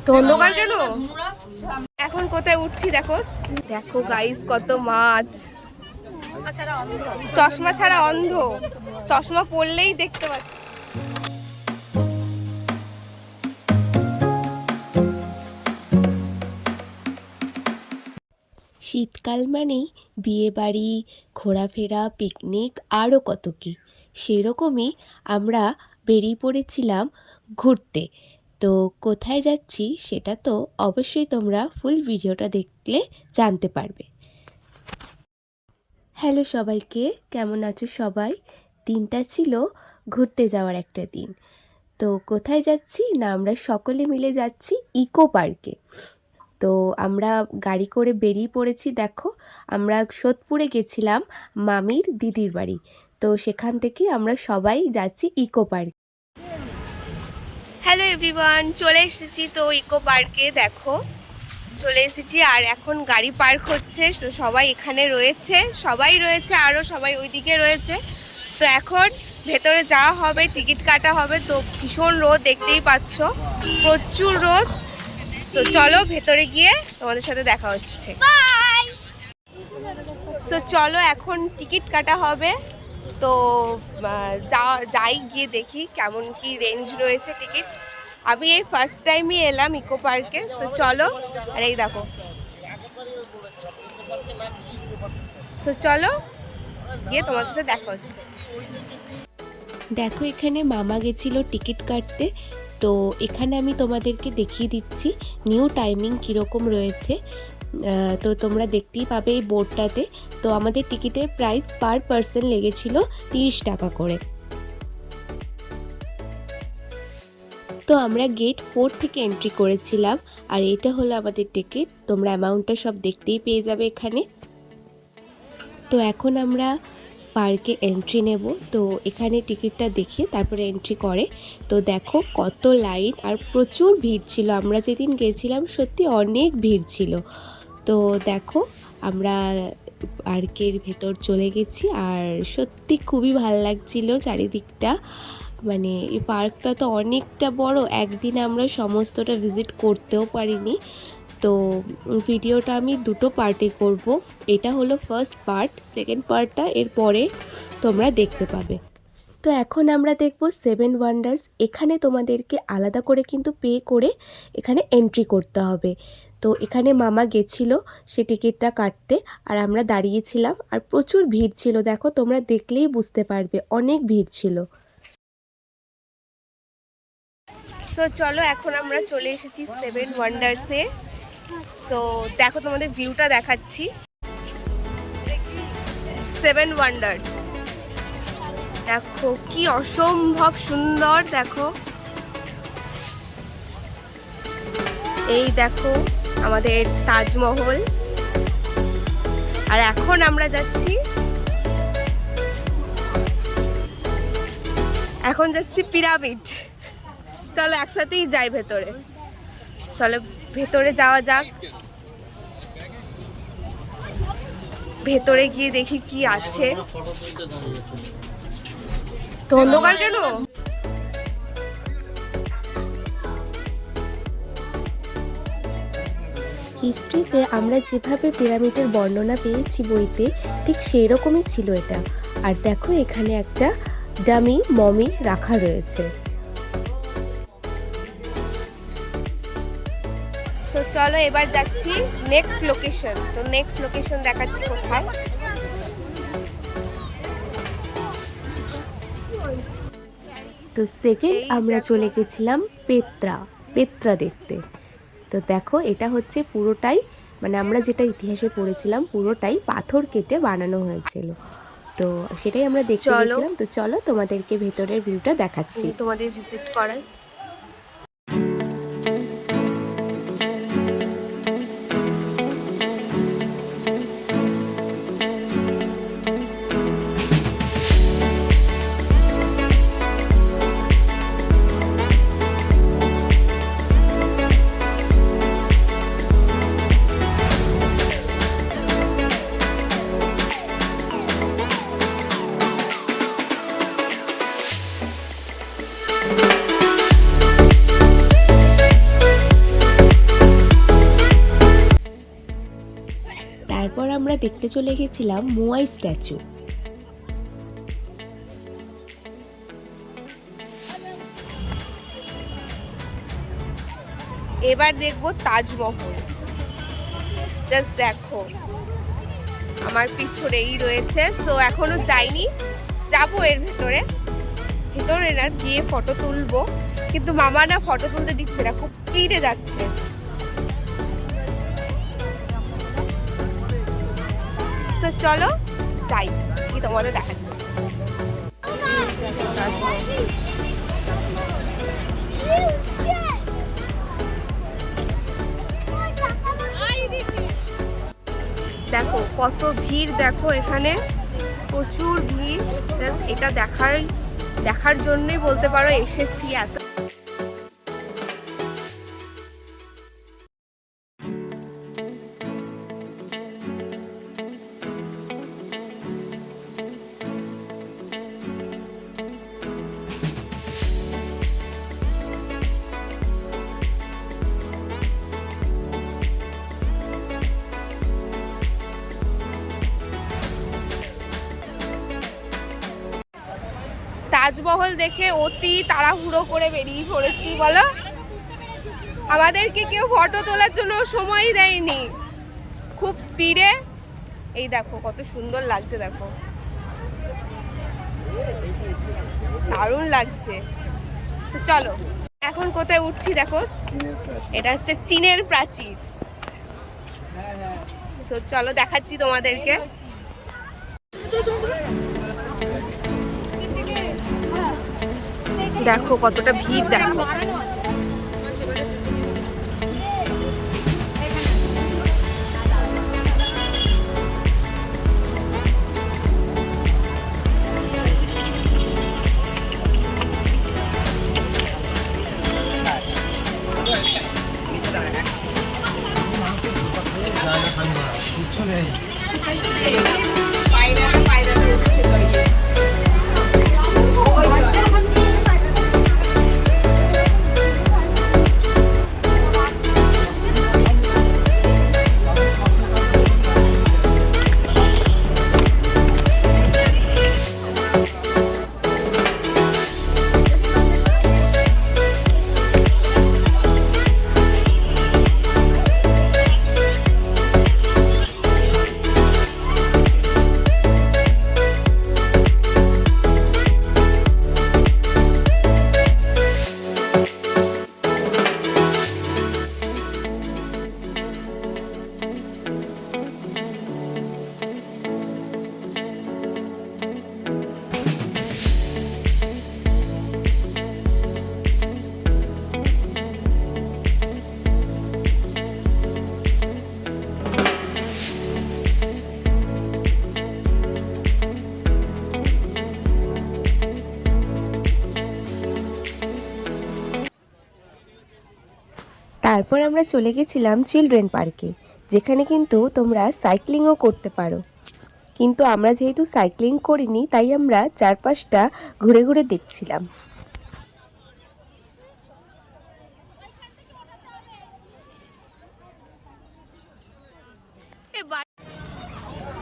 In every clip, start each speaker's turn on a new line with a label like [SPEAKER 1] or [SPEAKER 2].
[SPEAKER 1] তো অন্ধকার কেন? এখন কোথায় উঠছি দেখো, দেখো গাইস কত মাছ। চশমা ছাড়া অন্ধ, চশমা পরলেই দেখতে পাচ্ছি।
[SPEAKER 2] শীতকাল মানেই বিয়েবাড়ি, ঘোরাফেরা, পিকনিক আরও কত কী। সেরকমই আমরা বেরিয়ে পড়েছিলাম ঘুরতে। তো কোথায় যাচ্ছি সেটা তো অবশ্যই তোমরা ফুল ভিডিওটা দেখলে জানতে পারবে। হ্যালো সবাইকে, কেমন আছো সবাই? দিনটা ছিল ঘুরতে যাওয়ার একটা দিন। তো কোথায় যাচ্ছি না, আমরা সকলে মিলে যাচ্ছি ইকো পার্কে। তো আমরা গাড়ি করে বেরিয়ে পড়েছি। দেখো, আমরা সোদপুরে গেছিলাম মামির দিদির বাড়ি, তো সেখান থেকে আমরা সবাই যাচ্ছি ইকো পার্ক।
[SPEAKER 1] হ্যালো এভরিওয়ান, চলে এসেছি তো ইকো পার্কে। দেখো চলে এসেছি, আর এখন গাড়ি পার্ক হচ্ছে। তো সবাই এখানে রয়েছে, সবাই রয়েছে, আরও সবাই ওইদিকে রয়েছে। তো এখন ভেতরে যাওয়া হবে, টিকিট কাটা হবে। তো ভীষণ রোদ, দেখতেই পাচ্ছ, প্রচুর রোদ। তো চলো ভেতরে গিয়ে তোমাদের সাথে দেখা হচ্ছে। সো চলো এখন টিকিট কাটা হবে। তো যাই গিয়ে দেখি কেমন কি রেঞ্জ রয়েছে টিকিট। আমি এই ফার্স্ট টাইমই এলাম ইকো পার্কে। সো চলো, আর এই দেখো। সো চলো গিয়ে তোমার সাথে দেখা হচ্ছে।
[SPEAKER 2] দেখো, এখানে মামা গেছিল টিকিট কাটতে। তো এখানে আমি তোমাদেরকে দেখিয়ে দিচ্ছি নিউ টাইমিং কীরকম রয়েছে। তো তোমরা দেখতেই পাবে এই বোর্ডটাতে। তো আমাদের টিকিটের প্রাইস পার পার্সন লেগেছিল 30 টাকা করে। তো আমরা গেট 4 থেকে এন্ট্রি করেছিলাম, আর এটা হলো আমাদের টিকিট। তোমরা অ্যামাউন্টটা সব দেখতেই পেয়ে যাবে এখানে। তো এখন আমরা পার্কে এন্ট্রি নেব। তো এখানে টিকিটটা দেখিয়ে তারপরে এন্ট্রি করে। তো দেখো কত লাইন, আর প্রচুর ভিড় ছিল। আমরা যেদিন গেছিলাম সত্যি অনেক ভিড় ছিল। তো দেখো আমরা পার্কের ভেতর চলে গেছি, আর সত্যি খুবই ভালো লাগছিল চারিদিকটা। মানে এই পার্কটা তো অনেকটা বড়, একদিনে আমরা সমস্তটা ভিজিট করতেও পারিনি। তো ভিডিওটা আমি দুটো পার্টে করব। এটা হলো ফার্স্ট পার্ট, সেকেন্ড পার্টটা এরপরে তোমরা দেখতে পাবে। তো এখন আমরা দেখব 7 ওয়ান্ডার্স। এখানে তোমাদেরকে আলাদা করে কিন্তু পে করে এখানে এন্ট্রি করতে হবে। তো এখানে মামা গেছিল সে টিকিটটা কাটতে, আর আমরা দাঁড়িয়েছিলাম, আর প্রচুর ভিড় ছিল। দেখো তোমরা দেখলেই বুঝতে পারবে, অনেক ভিড় ছিল।
[SPEAKER 1] তো চলো এখন আমরা চলে এসেছি 7 ওয়ান্ডার্সে। তো দেখো তোমাদের ভিউটা দেখাচ্ছি। 7 ওয়ান্ডার্স দেখো কি অসম্ভব সুন্দর। দেখো এই দেখো আমাদের তাজমহল। আর এখন আমরা যাচ্ছি, পিরামিড। চলো একসাথেই যাই ভেতরে। চলো ভেতরে যাওয়া যাক, ভেতরে গিয়ে দেখি কি আছে। তো অন্ধকার কেন?
[SPEAKER 2] হিস্ট্রিতে আমরা যেভাবে পিরামিডের বর্ণনা পেয়েছি বইতে, ঠিক সেই রকমই ছিল এটা। আর দেখো এখানে একটা ডামি মমি রাখা রয়েছে।
[SPEAKER 1] তো চলো এবার যাচ্ছি নেক্সট লোকেশন। তো নেক্সট লোকেশন দেখাচ্ছি কোথায়।
[SPEAKER 2] তো সেকেন্ড আমরা চলে গেছিলাম পেত্রা দেখতে। তো দেখো এটা হচ্ছে পুরোটাই, মানে আমরা যেটা ইতিহাসে পড়েছিলাম পুরোটাই পাথর কেটে বানানো হয়েছিল। তো সেটাই আমরা দেখতে গেছিলাম। তো চলো তোমাদেরকে ভেতরের ভিউটা দেখাচ্ছি,
[SPEAKER 1] তোমাদের ভিজিট করাই।
[SPEAKER 2] তারপর আমরা দেখতে চলে গেছিলাম মোয়াই স্ট্যাচু।
[SPEAKER 1] এবার দেখবো তাজমহল। জাস্ট দেখো, আমার পিছনেই রয়েছে। সো এখনো যাইনি, যাবো এর ভেতরে না গিয়ে ফটো তুলবো, কিন্তু মামা না ফটো তুলতে দিচ্ছে না, খুব স্পিডে যাচ্ছে। সো চলো যাই, কি তোমাদের দেখাচ্ছি। দেখো কত ভিড়, দেখো এখানে প্রচুর ভিড়। জাস্ট এটা দেখার জন্যই বলতে পারো এসেছি এত। তাজমহল দেখে অতি তাড়াহুড়ো করে বেরিয়ে পড়েছি, বলো। আমাদেরকে কেউ ফটো তোলার জন্য সময়ই দেয়নি, খুব স্পিডে। এই দেখো কত সুন্দর লাগছে, দেখো দারুণ লাগছে। চলো এখন কোথায় উঠছি দেখো, এটা হচ্ছে চীনের প্রাচীর। চলো দেখাচ্ছি তোমাদেরকে। দেখো কতটা ভিড়, দেখো
[SPEAKER 2] তারপর আমরা চলে গেছিলাম চিলড্রেন পার্কে, যেখানে কিন্তু তোমরা সাইক্লিংও করতে পারো। কিন্তু আমরা যেহেতু সাইক্লিং করিনি, তাই আমরা চারপাশটা ঘুরে ঘুরে দেখছিলাম।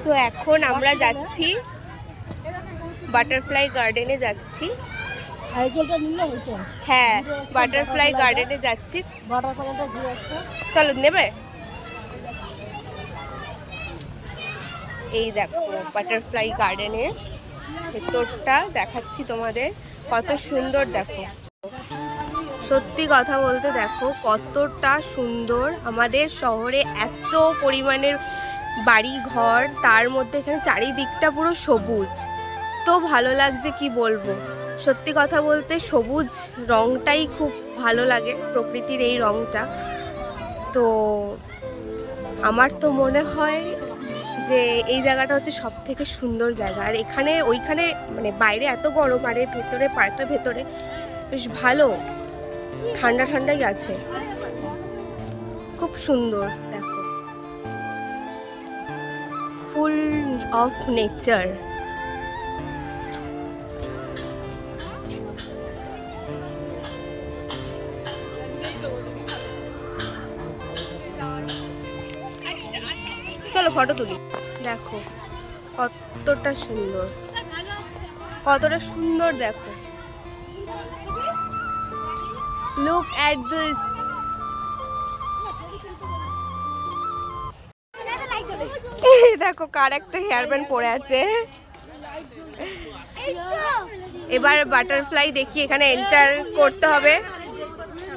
[SPEAKER 1] সো এখন আমরা যাচ্ছি বাটারফ্লাই গার্ডেনে যাচ্ছি। হ্যাঁ, বাটারফ্লাই গার্ডেনে যাচ্ছি। চলো নেবে। এই দেখো বাটারফ্লাই গার্ডেনে ভেতরটা দেখাচ্ছি তোমাদের, কত সুন্দর দেখো। সত্যি কথা বলতে দেখো কতটা সুন্দর। আমাদের শহরে এত পরিমাণের বাড়ি ঘর, তার মধ্যে এখানে চারিদিকটা পুরো সবুজ, তো ভালো লাগছে কি বলবো। সত্যি কথা বলতে সবুজ রংটাই খুব ভালো লাগে, প্রকৃতির এই রংটা। তো আমার তো মনে হয় যে এই জায়গাটা হচ্ছে সব থেকে সুন্দর জায়গা। আর এখানে ওইখানে মানে বাইরে এত গরম, আর ভেতরে পার্কটার ভেতরে বেশ ভালো ঠান্ডা ঠান্ডাই আছে, খুব সুন্দর দেখো, ফুল অফ নেচার। চলো ফটো তুলি। দেখো কতটা সুন্দর, কতটা সুন্দর দেখো। Look at this. দেখো কার একটা হেয়ার ব্যান্ড পরে আছে। এবার বাটারফ্লাই দেখি, এখানে এন্টার করতে হবে।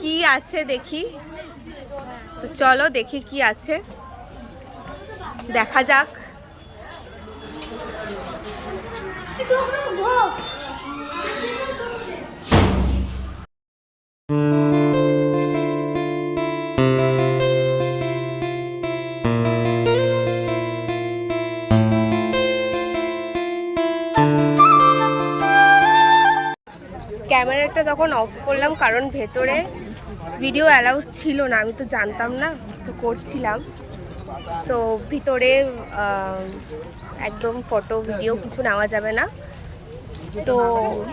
[SPEAKER 1] কি আছে দেখি, তো চলো দেখি কি আছে, দেখা যাক। ক্যামেরাটা তখন অফ করলাম কারণ ভেতরে ভিডিও অ্যালাউ ছিল না, আমি তো জানতাম না, তো করছিলাম। সো ভিতরে একদম ফটো ভিডিও কিছু নেওয়া যাবে না, তো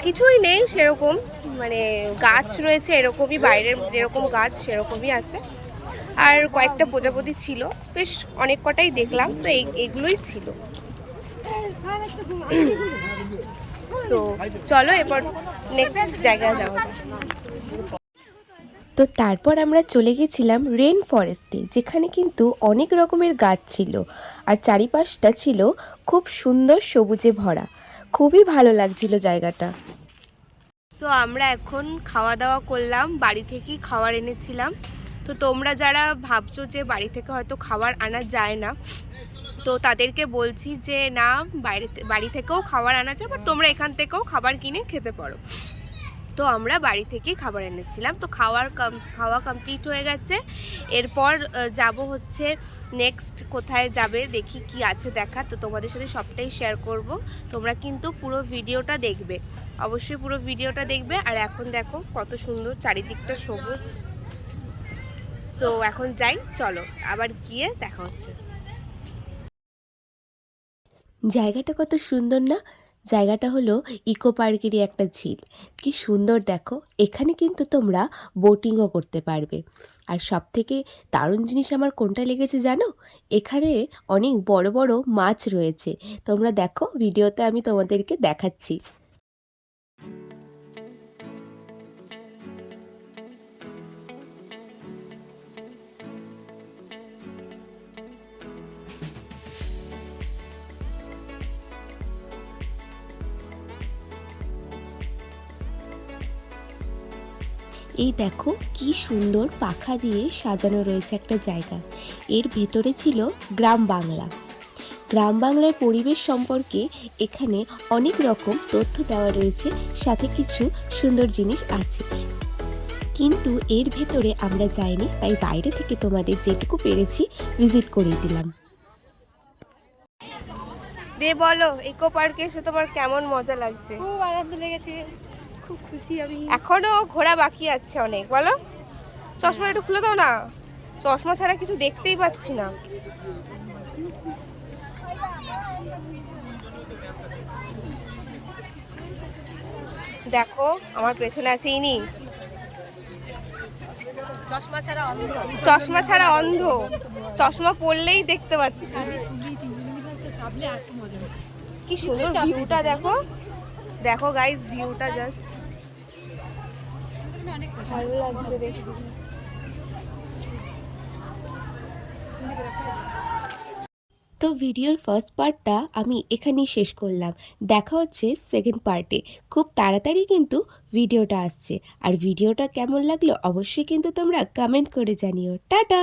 [SPEAKER 1] কিছুই নেই সেরকম, মানে গাছ রয়েছে এরকমই, বাইরের যেরকম গাছ সেরকমই আছে, আর কয়েকটা প্রজাপতি ছিল, বেশ অনেক কটাই দেখলাম, তো এগুলোই ছিল। সো চলো এরপর নেক্সট জায়গায় যাওয়া যাক।
[SPEAKER 2] তো তারপর আমরা চলে গেছিলাম রেন ফরেস্টে, যেখানে কিন্তু অনেক রকমের গাছ ছিল আর চারিপাশটা ছিল খুব সুন্দর সবুজে ভরা। খুবই ভালো লাগছিল জায়গাটা।
[SPEAKER 1] সো আমরা এখন খাওয়া দাওয়া করলাম, বাড়ি থেকেই খাবার এনেছিলাম। তো তোমরা যারা ভাবছো যে বাড়ি থেকে হয়তো খাবার আনা যায় না, তো তাদেরকে বলছি যে না, বাড়ি থেকেও খাবার আনা যায়, বাট তোমরা এখান থেকেও খাবার কিনে খেতে পারো। তো আমরা বাড়ি থেকেই খাবার এনেছিলাম। তো খাওয়া কমপ্লিট হয়ে গেছে। এরপর যাব হচ্ছে নেক্সট কোথায় যাবে দেখি কি আছে দেখার, তো তোমাদের সাথে সবটাই শেয়ার করব। তোমরা কিন্তু পুরো ভিডিওটা দেখবে, অবশ্যই পুরো ভিডিওটা দেখবে। আর এখন দেখো কত সুন্দর চারিদিকটা সবুজ। সো এখন যাই, চলো আবার গিয়ে দেখা হচ্ছে।
[SPEAKER 2] জায়গাটা কত সুন্দর না? জায়গাটা হলো ইকো পার্কেরই একটা ঝিল। কি সুন্দর দেখো, এখানে কিন্তু তোমরা বোটিংও করতে পারবে। আর সব থেকে দারুণ জিনিস আমার কোনটা লেগেছে জানো? এখানে অনেক বড় বড় মাছ রয়েছে। তোমরা দেখো, ভিডিওতে আমি তোমাদেরকে দেখাচ্ছি। এই দেখো কি সুন্দর পাখা দিয়ে সাজানো রয়েছে একটা জায়গা। এর ভেতরে ছিল গ্রাম বাংলা। গ্রাম বাংলার পরিবেশ সম্পর্কে এখানে অনেক রকম তথ্য দেওয়া রয়েছে, সাথে কিছু সুন্দর জিনিস আছে। কিন্তু এর ভেতরে আমরা যাইনি, তাই বাইরে থেকে তোমাদের যেটুকু পেরেছি ভিজিট করিয়ে দিলাম।
[SPEAKER 1] দে বলো, ইকো পার্কে এসে তোমার কেমন মজা লাগছে?
[SPEAKER 3] খুব আনন্দ লেগেছে, খুব খুশি আমি।
[SPEAKER 1] এখনো ঘোরা বাকি আছে অনেক। বলো, চশমা একটু খুলে দাও না, চশমা ছাড়া কিছু দেখতেই পাচ্ছি না। দেখো আমার পেছনে আছে ইনি, চশমা ছাড়া অন্ধ, চশমা পরলেই দেখতে পাচ্ছি। কি সুন্দর ভিউটা দেখো, দেখো গাইস ভিউটা জাস্ট ভালো লাগছে দেখতে।
[SPEAKER 2] তো ভিডিওর ফার্স্ট পার্টটা আমি এখানেই শেষ করলাম। দেখা হচ্ছে সেকেন্ড পার্টে। খুব তাড়াতাড়ি কিন্তু ভিডিওটা আসছে। আর ভিডিওটা কেমন লাগলো অবশ্যই কিন্তু তোমরা কমেন্ট করে জানিও। টাটা।